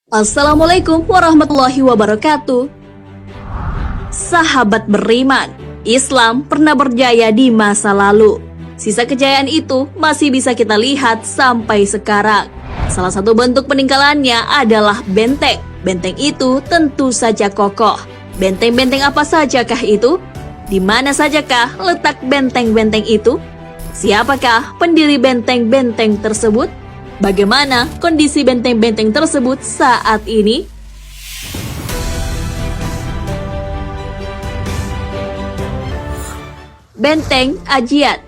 Assalamualaikum warahmatullahi wabarakatuh. Sahabat beriman, Islam pernah berjaya di masa lalu. Sisa kejayaan itu masih bisa kita lihat sampai sekarang. Salah satu bentuk peninggalannya adalah benteng. Benteng itu tentu saja kokoh. Benteng-benteng apa sajakah itu? Di mana sajakah letak benteng-benteng itu? Siapakah pendiri benteng-benteng tersebut? Bagaimana kondisi benteng-benteng tersebut saat ini? Benteng Ajiat.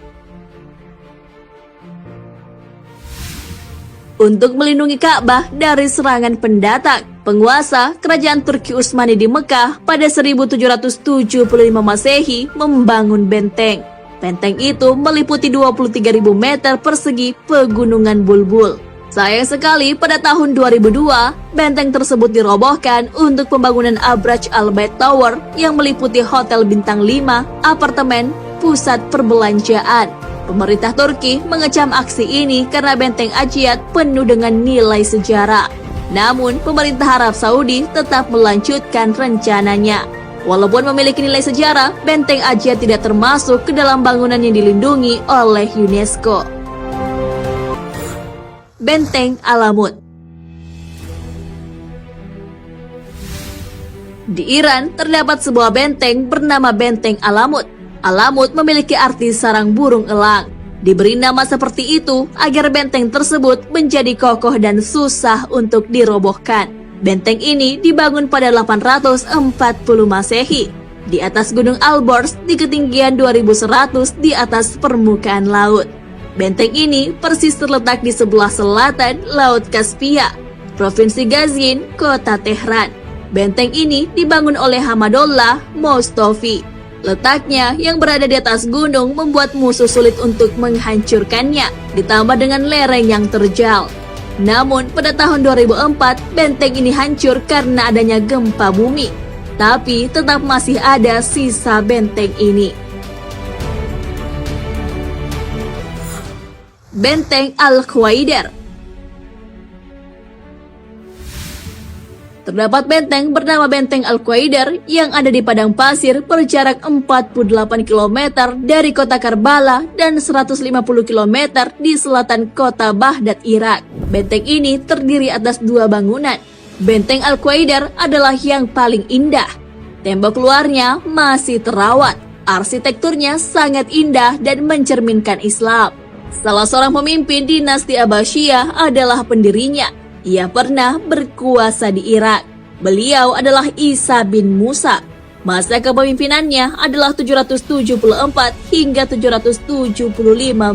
Untuk melindungi Ka'bah dari serangan pendatang, penguasa kerajaan Turki Utsmani di Mekah pada 1775 Masehi membangun benteng. Benteng itu meliputi 23.000 meter persegi pegunungan Bulbul. Sayang sekali pada tahun 2002, benteng tersebut dirobohkan untuk pembangunan Abraj Al Bait Tower yang meliputi hotel bintang 5, apartemen, pusat perbelanjaan. Pemerintah Turki mengecam aksi ini karena benteng Ajiat penuh dengan nilai sejarah. Namun, pemerintah Arab Saudi tetap melanjutkan rencananya. Walaupun memiliki nilai sejarah, benteng Ajiat tidak termasuk ke dalam bangunan yang dilindungi oleh UNESCO. Benteng Alamut. Di Iran terdapat sebuah benteng bernama Benteng Alamut. Alamut memiliki arti sarang burung elang. Diberi nama seperti itu agar benteng tersebut menjadi kokoh dan susah untuk dirobohkan. Benteng ini dibangun pada 840 Masehi di atas Gunung Alborz di ketinggian 2100 di atas permukaan laut. Benteng ini persis terletak di sebelah selatan Laut Kaspia, Provinsi Gazin, Kota Tehran. Benteng ini dibangun oleh Hamadollah Mostofi. Letaknya yang berada di atas gunung membuat musuh sulit untuk menghancurkannya, ditambah dengan lereng yang terjal. Namun, pada tahun 2004, benteng ini hancur karena adanya gempa bumi. Tapi, tetap masih ada sisa benteng ini. Benteng Al-Quwaidar. Terdapat benteng bernama Benteng Al-Quwaidar yang ada di padang pasir berjarak 48 km dari kota Karbala dan 150 km di selatan kota Baghdad, Irak. Benteng ini terdiri atas dua bangunan. Benteng Al-Quwaidar adalah yang paling indah. Tembok luarnya masih terawat. Arsitekturnya sangat indah dan mencerminkan Islam. Salah seorang pemimpin dinasti Abbasiyah adalah pendirinya. Ia pernah berkuasa di Irak. Beliau adalah Isa bin Musa. Masa kepemimpinannya adalah 774 hingga 775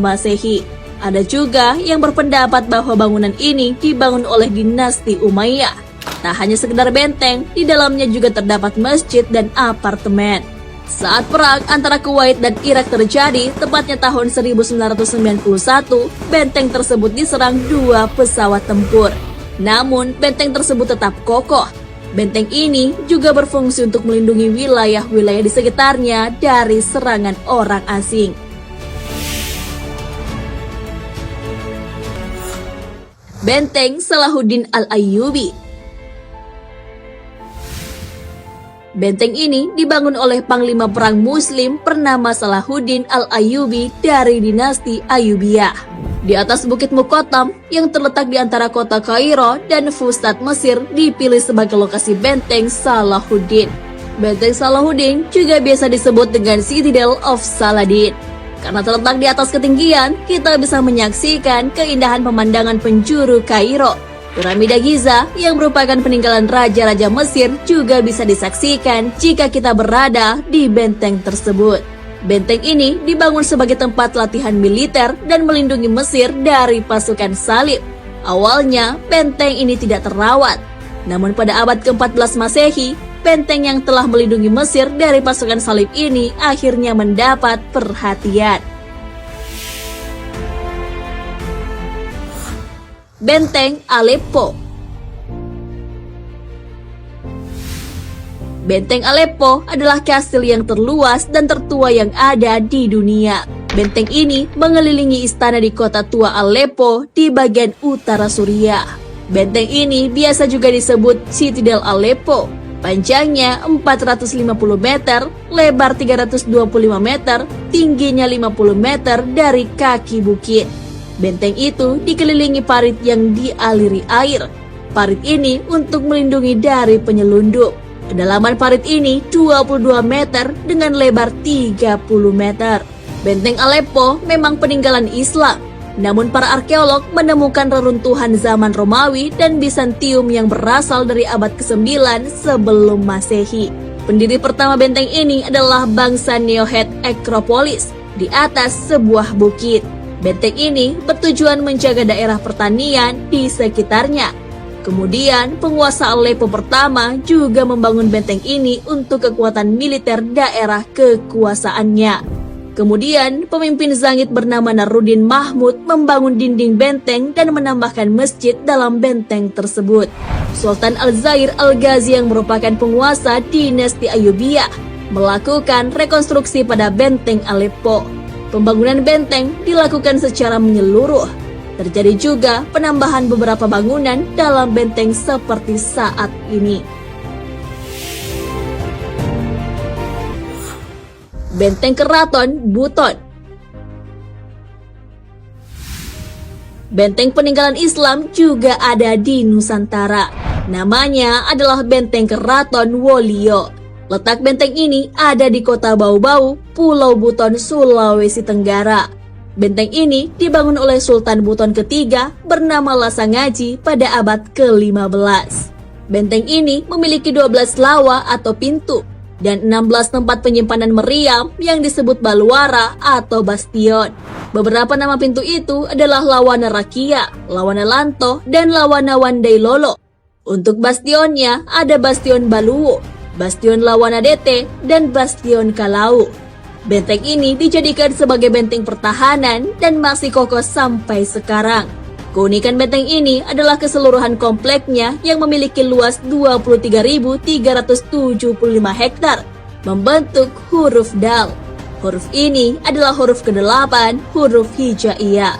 Masehi. Ada juga yang berpendapat bahwa bangunan ini dibangun oleh dinasti Umayyah. Tak hanya sekedar benteng, di dalamnya juga terdapat masjid dan apartemen. Saat perang antara Kuwait dan Irak terjadi, tepatnya tahun 1991, benteng tersebut diserang dua pesawat tempur. Namun, benteng tersebut tetap kokoh. Benteng ini juga berfungsi untuk melindungi wilayah-wilayah di sekitarnya dari serangan orang asing. Benteng Salahuddin Al-Ayyubi. Benteng ini dibangun oleh panglima perang muslim bernama Salahuddin Al-Ayyubi dari dinasti Ayyubiyah. Di atas Bukit Muqattam yang terletak di antara kota Kairo dan Fustat, Mesir dipilih sebagai lokasi benteng Salahuddin. Benteng Salahuddin juga biasa disebut dengan Citadel of Saladin. Karena terletak di atas ketinggian, kita bisa menyaksikan keindahan pemandangan penjuru Kairo. Piramida Giza yang merupakan peninggalan raja-raja Mesir juga bisa disaksikan jika kita berada di benteng tersebut. Benteng ini dibangun sebagai tempat latihan militer dan melindungi Mesir dari pasukan salib. Awalnya, benteng ini tidak terawat. Namun pada abad ke-14 Masehi, benteng yang telah melindungi Mesir dari pasukan salib ini akhirnya mendapat perhatian. Benteng Aleppo. Benteng Aleppo adalah kastil yang terluas dan tertua yang ada di dunia. Benteng ini mengelilingi istana di kota tua Aleppo di bagian utara Suriah. Benteng ini biasa juga disebut Citadel Aleppo. Panjangnya 450 meter, lebar 325 meter, tingginya 50 meter dari kaki bukit. Benteng itu dikelilingi parit yang dialiri air. Parit ini untuk melindungi dari penyelundup. Kedalaman parit ini 22 meter dengan lebar 30 meter. Benteng Aleppo memang peninggalan Islam. Namun para arkeolog menemukan reruntuhan zaman Romawi dan Bizantium yang berasal dari abad ke-9 sebelum Masehi. Pendiri pertama benteng ini adalah bangsa Neohet Acropolis di atas sebuah bukit. Benteng ini bertujuan menjaga daerah pertanian di sekitarnya. Kemudian penguasa Aleppo pertama juga membangun benteng ini untuk kekuatan militer daerah kekuasaannya. Kemudian, pemimpin Zangid bernama Naruddin Mahmud membangun dinding benteng dan menambahkan masjid dalam benteng tersebut. Sultan Al-Zair Al-Ghazi yang merupakan penguasa dinasti Ayyubiyah melakukan rekonstruksi pada benteng Aleppo. Pembangunan benteng dilakukan secara menyeluruh. Terjadi juga penambahan beberapa bangunan dalam benteng seperti saat ini. Benteng Keraton Buton. Benteng peninggalan Islam juga ada di Nusantara. Namanya adalah Benteng Keraton Wolio. Letak benteng ini ada di kota Bau-Bau, Pulau Buton, Sulawesi Tenggara. Benteng ini dibangun oleh Sultan Buton ketiga bernama Lasangaji pada abad ke-15. Benteng ini memiliki 12 lawa atau pintu dan 16 tempat penyimpanan meriam yang disebut baluara atau bastion. Beberapa nama pintu itu adalah Lawana Rakia, Lawana Lanto, dan Lawana Wandailolo. Untuk bastionnya ada Bastion Baluwo, Bastion Lawana Dete, dan Bastion Kalau. Benteng ini dijadikan sebagai benteng pertahanan dan masih kokoh sampai sekarang. Keunikan benteng ini adalah keseluruhan kompleknya yang memiliki luas 23.375 hektar, membentuk huruf Dal. Huruf ini adalah huruf ke-8, huruf Hijaiyah.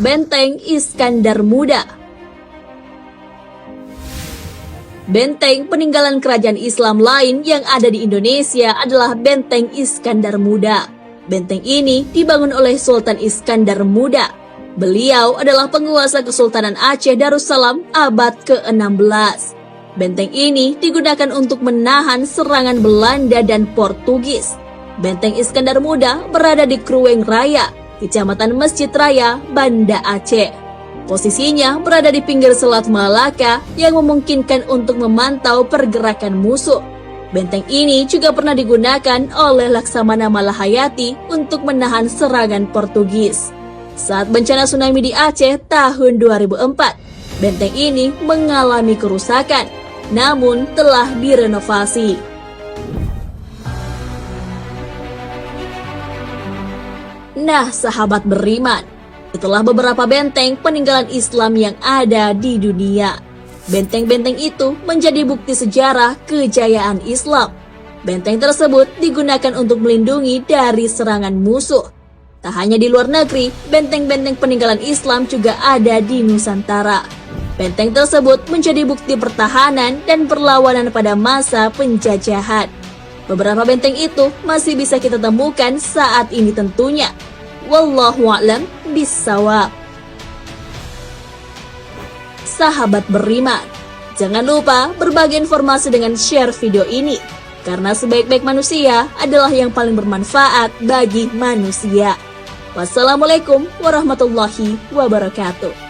Benteng Iskandar Muda. Benteng peninggalan kerajaan Islam lain yang ada di Indonesia adalah Benteng Iskandar Muda. Benteng ini dibangun oleh Sultan Iskandar Muda. Beliau adalah penguasa Kesultanan Aceh Darussalam abad ke-16. Benteng ini digunakan untuk menahan serangan Belanda dan Portugis. Benteng Iskandar Muda berada di Krueng Raya, Kecamatan Masjid Raya, Banda Aceh. Posisinya berada di pinggir Selat Malaka yang memungkinkan untuk memantau pergerakan musuh. Benteng ini juga pernah digunakan oleh Laksamana Malahayati untuk menahan serangan Portugis. Saat bencana tsunami di Aceh tahun 2004, benteng ini mengalami kerusakan, namun telah direnovasi. Nah, sahabat beriman, itulah beberapa benteng peninggalan Islam yang ada di dunia. Benteng-benteng itu menjadi bukti sejarah kejayaan Islam. Benteng tersebut digunakan untuk melindungi dari serangan musuh. Tak hanya di luar negeri, benteng-benteng peninggalan Islam juga ada di Nusantara. Benteng tersebut menjadi bukti pertahanan dan perlawanan pada masa penjajahan. Beberapa benteng itu masih bisa kita temukan saat ini tentunya. Wallahu a'lam bissawab. Sahabat beriman, jangan lupa berbagi informasi dengan share video ini, karena sebaik-baik manusia adalah yang paling bermanfaat bagi manusia. Wassalamualaikum warahmatullahi wabarakatuh.